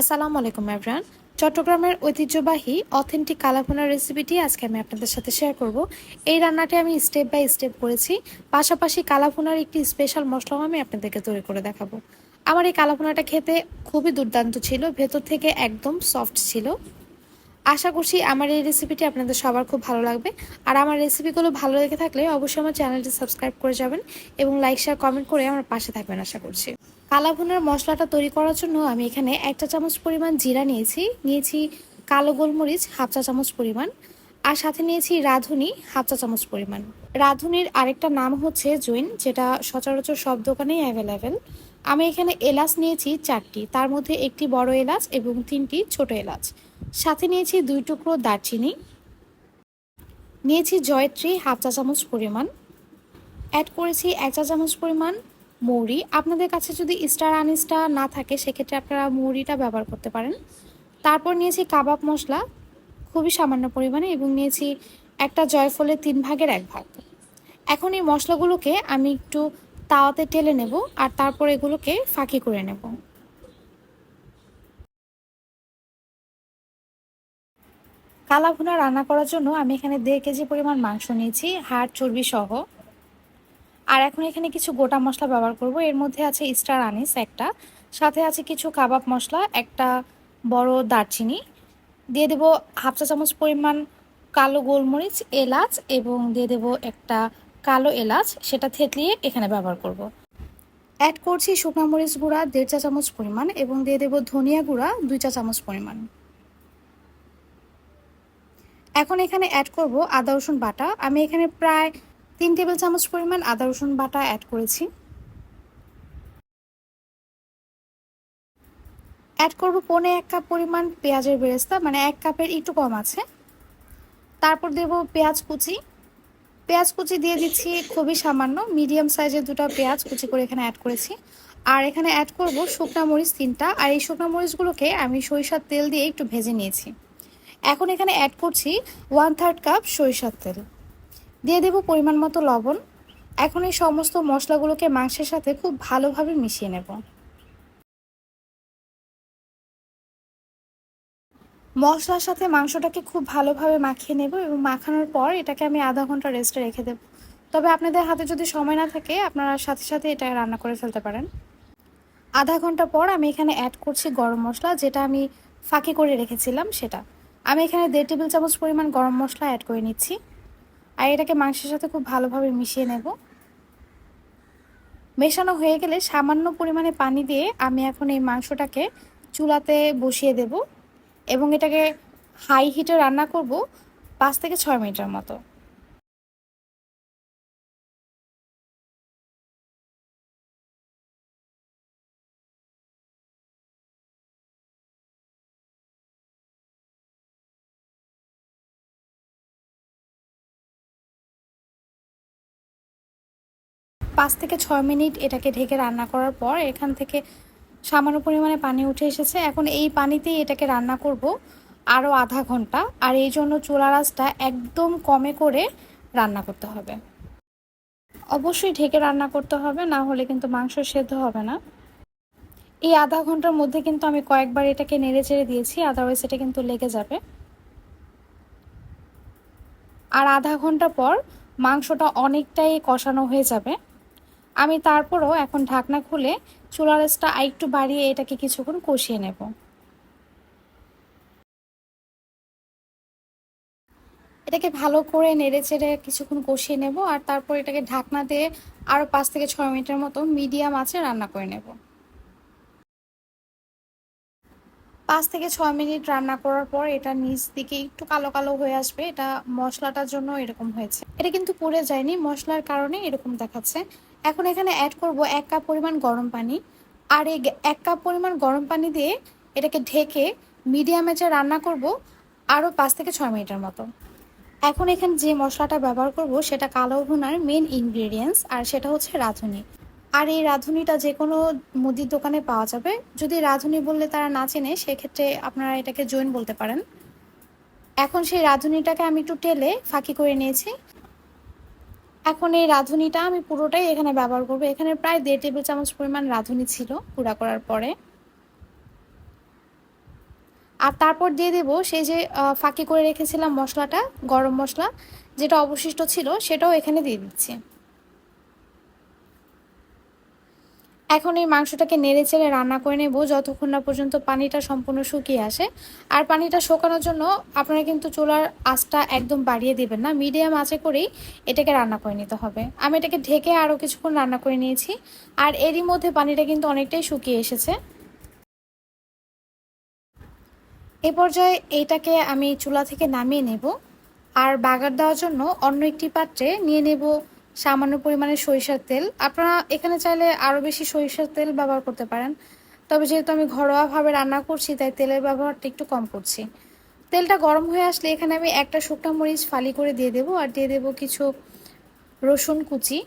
আসসালামু আলাইকুম এভরিওয়ান। চট্টগ্রামের ঐতিহ্যবাহী অথেন্টিক কালাভুনার রেসিপিটি আজকে আমি আপনাদের সাথে শেয়ার করব। এই রান্নাটি আমি স্টেপ বাই স্টেপ করেছি, পাশাপাশি কালাভুনার একটি স্পেশাল মশলাও আমি আপনাদেরকে তৈরি করে দেখাবো। আমার এই কালাভুনাটা খেতে খুবই দুর্দান্ত ছিল, ভেতর থেকে একদম সফট ছিল। আশা করছি আমার এই রেসিপিটি আপনাদের সবার খুব ভালো লাগবে। আর আমার রেসিপিগুলো ভালো লেগে থাকলে অবশ্যই আমার চ্যানেলটি সাবস্ক্রাইব করে যাবেন এবং লাইক শেয়ার কমেন্ট করে আমার পাশে থাকবেন আশা করছি। কালা ভুনার মশলাটা তৈরি করার জন্য আমি এখানে 1 চা চামচ পরিমাণ জিরা নিয়েছি কালো গোলমরিচ 1/2 চা চামচ পরিমাণ, আর সাথে নিয়েছি রাঁধুনি 1/2 চা চামচ পরিমাণ। রাঁধুনির আরেকটা নাম হচ্ছে জৈন, যেটা সচরাচর সব দোকানেই অ্যাভেলেবেল। আমি এখানে এলাচ নিয়েছি 4টি, তার মধ্যে একটি বড় এলাচ এবং 3টি ছোট এলাচ। সাথে নিয়েছি 2 টুকরো দারচিনি, নিয়েছি জয়ত্রী 1/2 চা চামচ পরিমাণ, অ্যাড করেছি 1 চা চামচ পরিমাণ মৌরি। আপনাদের কাছে যদি স্টার আনিসটা না থাকে সেক্ষেত্রে আপনারা মৌরিটা ব্যবহার করতে পারেন। তারপর নিয়েছি কাবাব মশলা খুবই সামান্য পরিমাণে এবং নিয়েছি একটা জয়ফলের 3/1 ভাগ। এখন এই মশলাগুলোকে আমি একটু তাওয়াতে ঢেলে নেব আর তারপর এগুলোকে ফাঁকি করে নেব। কালা ভুনা রান্না করার জন্য আমি এখানে 1.5 কেজি পরিমাণ মাংস নিয়েছি, হাড় চর্বি সহ। আর এখন এখানে কিছু গোটা মশলা ব্যবহার করব। এর মধ্যে আছে স্টার আনিস একটা, সাথে আছে কিছু কাবাব মশলা, একটা বড় দারচিনি, দিয়ে দেব 1/2 চা চামচ পরিমাণ কালো গোলমরিচ, এলাচ, এবং দিয়ে দেব একটা কালো এলাচ, সেটা থেতলিয়ে এখানে ব্যবহার করব। অ্যাড করছি শুকনো মরিচ গুঁড়া 1.5 চা চামচ পরিমাণ এবং দিয়ে দেব ধনিয়া গুঁড়া 2 চা চামচ পরিমাণ। এখন এখানে অ্যাড করব আদা রসুন বাটা। আমি এখানে প্রায় 3 টেবিল চামচ পরিমাণ আদা রসুন বাটা অ্যাড করেছি। অ্যাড করব 1/4 কাপ পরিমাণ পেঁয়াজের বেরেস্তা, মানে 1 কাপের একটু কম আছে। তারপর দেব পেঁয়াজ কুচি। পেঁয়াজ কুচি দিয়ে দিচ্ছি খুবই সামান্য, মিডিয়াম সাইজের 2টা পেঁয়াজ কুচি করে এখানে অ্যাড করেছি। আর এখানে অ্যাড করব শুকনা মরিচ 3টা, আর এই শুকনা মরিচগুলোকে আমি সরিষার তেল দিয়ে একটু ভেজে নিয়েছি। এখন এখানে অ্যাড করছি 1/3 কাপ সরিষার তেল, দিয়ে দেব পরিমাণ মতো লবণ। এখন এই সমস্ত মশলাগুলোকে মাংসের সাথে খুব ভালোভাবে মিশিয়ে নেব। মশলার সাথে মাংসটাকে খুব ভালোভাবে মাখিয়ে নেব এবং মাখানোর পর এটাকে আমি আধা ঘন্টা রেস্টে রেখে দেব। তবে আপনাদের হাতে যদি সময় না থাকে আপনারা সাথে সাথে এটা রান্না করে ফেলতে পারেন। আধা ঘন্টা পর আমি এখানে অ্যাড করছি গরম মশলা, যেটা আমি ফাঁকি করে রেখেছিলাম সেটা। আমি এখানে 1.5 টেবিল চামচ পরিমাণ গরম মশলা অ্যাড করে নিচ্ছি, আর এটাকে মাংসের সাথে খুব ভালোভাবে মিশিয়ে নেব। মেশানো হয়ে গেলে সামান্য পরিমাণে পানি দিয়ে আমি এখন এই মাংসটাকে চুলাতে বসিয়ে দেব এবং এটাকে হাই হিটে রান্না করব 5 থেকে 6 মিনিটের মতো। পাঁচ থেকে 6 মিনিট এটাকে ঢেকে রান্না করার পর এখান থেকে সামান্য পরিমাণে পানি উঠে এসেছে। এখন এই পানিতেই এটাকে রান্না করব আরও আধা ঘন্টা, আর এই জন্য চুলার আঁচটা একদম কমে করে রান্না করতে হবে। অবশ্যই ঢেকে রান্না করতে হবে, না হলে কিন্তু মাংস সেদ্ধ হবে না। এই আধা ঘন্টার মধ্যে কিন্তু আমি কয়েকবার এটাকে নেড়ে চেড়ে দিয়েছি, আদারওয়াইজ এটা কিন্তু লেগে যাবে। আর আধা ঘন্টা পর মাংসটা অনেকটাই কষানো হয়ে যাবে। আমি তারপরও এখন ঢাকনা খুলে চুলার আঁচটা আরেকটু বাড়িয়ে এটাকে কিছুক্ষণ কষিয়ে নেব। এটাকে ভালো করে নেড়ে চেড়ে কিছুক্ষণ কষিয়ে নেব, আর তারপর এটাকে ঢাকনা দিয়ে আরও 5 থেকে 6 মিনিটের মতো মিডিয়াম আঁচে রান্না করে নেব। 5 থেকে 6 মিনিট রান্না করার পর এটা নিচ দিকে একটু কালো কালো হয়ে আসবে। এটা মশলাটার জন্য এরকম হয়েছে, এটা কিন্তু পুড়ে যায়নি, মশলার কারণে এরকম দেখাচ্ছে। এখন এখানে অ্যাড করব 1 কাপ পরিমাণ গরম পানি, আর এই 1 কাপ পরিমাণ গরম পানি দিয়ে এটাকে ঢেকে মিডিয়াম আঁচে রান্না করব আরও 5 থেকে 6 মিনিটের মতো। এখন এখানে যে মশলাটা ব্যবহার করব সেটা কালো ভুনার মেন ইনগ্রেডিয়েন্টস, আর সেটা হচ্ছে রাঁধুনি। আর এই রাঁধুনিটা যে কোনো মুদির দোকানে পাওয়া যাবে। যদি রাঁধুনি বললে তারা না চেনে সেক্ষেত্রে আপনারা এটাকে জৈন বলতে পারেন। এখন সেই রাঁধুনিটাকে আমি একটু টেলে ফাঁকি করে নিয়েছি। এখন এই রাঁধুনিটা আমি পুরোটাই এখানে ব্যবহার করব। এখানে প্রায় 1.5 টেবিল চামচ পরিমাণ রাঁধুনি ছিল গুঁড়া করার পরে। আর তারপর দিয়ে দেব সেই যে ফাঁকি করে রেখেছিলাম মশলাটা, গরম মশলা যেটা অবশিষ্ট ছিল সেটাও এখানে দিয়ে দিচ্ছি। এখন এই মাংসটাকে নেড়ে চেড়ে রান্না করে নেব যতক্ষণ না পর্যন্ত পানিটা সম্পূর্ণ শুকিয়ে আসে। আর পানিটা শুকানোর জন্য আপনারা কিন্তু চুলার আঁচটা একদম বাড়িয়ে দিবেন না, মিডিয়াম আঁচে করেই এটাকে রান্না করে নিতে হবে। আমি এটাকে ঢেকে আরও কিছুক্ষণ রান্না করে নিয়েছি। আর এরই মধ্যে পানিটা কিন্তু অনেকটাই শুকিয়ে এসেছে। এই পর্যায়ে এইটাকে আমি চুলা থেকে নামিয়ে নেব। আর বাগার দেওয়ার জন্য অন্য একটি পাত্রে নিয়ে নেব সামান্য পরিমাণে সরিষার তেল। আপনারা এখানে চাইলে আরও বেশি সরিষার তেল ব্যবহার করতে পারেন, তবে যেহেতু আমি ঘরোয়াভাবে রান্না করছি তাই তেলের ব্যবহারটা একটু কম করছি। তেলটা গরম হয়ে আসলে এখানে আমি একটা শুকনো মরিচ ফালি করে দিয়ে দেবো, আর দিয়ে দেবো কিছু রসুন কুচি।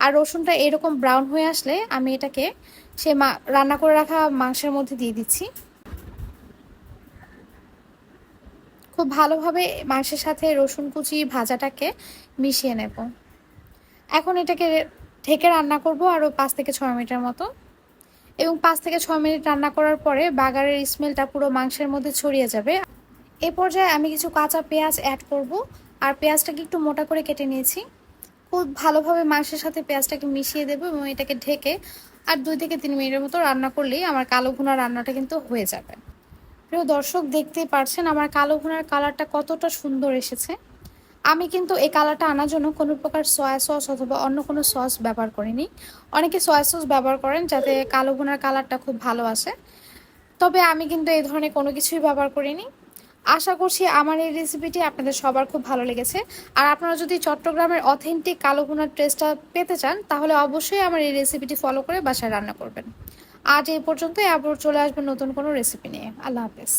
আর রসুনটা এরকম ব্রাউন হয়ে আসলে আমি এটাকে সে রান্না করে রাখা মাংসের মধ্যে দিয়ে দিচ্ছি। খুব ভালোভাবে মাংসের সাথে রসুন কুচি ভাজাটাকে মিশিয়ে নেব। এখন এটাকে ঢেকে রান্না করব আরও 5 থেকে 6 মিনিটের মতো। এবং 5 থেকে 6 মিনিট রান্না করার পরে বাগারের স্মেলটা পুরো মাংসের মধ্যে ছড়িয়ে যাবে। এই পর্যায়ে আমি কিছু কাঁচা পেঁয়াজ অ্যাড করব। আর পেঁয়াজটাকে একটু মোটা করে কেটে নিয়েছি। খুব ভালোভাবে মাংসের সাথে পেঁয়াজটাকে মিশিয়ে দেবো এবং এটাকে ঢেকে আর 2 থেকে 3 মিনিটের মতো রান্না করলেই আমার কালো ভুনা রান্নাটা কিন্তু হয়ে যাবে। প্রিয় দর্শক, দেখতেই পারছেন আমার কালো ভুনার কালারটা কতটা সুন্দর এসেছে। আমি কিন্তু এই কালারটা আনার জন্য কোনো প্রকার সয়া সস অথবা অন্য কোনো সস ব্যবহার করিনি। অনেকে সয়া সস ব্যবহার করেন যাতে কালো ভুনার কালারটা খুব ভালো আসে, তবে আমি কিন্তু এই ধরনের কোনো কিছুই ব্যবহার করিনি। আশা করছি আমার এই রেসিপিটি আপনাদের সবার খুব ভালো লেগেছে। আর আপনারা যদি চট্টগ্রামের অথেন্টিক কালো ভুনার টেস্টটা পেতে চান তাহলে অবশ্যই আমার এই রেসিপিটি ফলো করে বাসায় রান্না করবেন। আজ এই পর্যন্তই, আবার চলে আসবেন নতুন কোনো রেসিপি নিয়ে। আল্লাহ হাফেজ।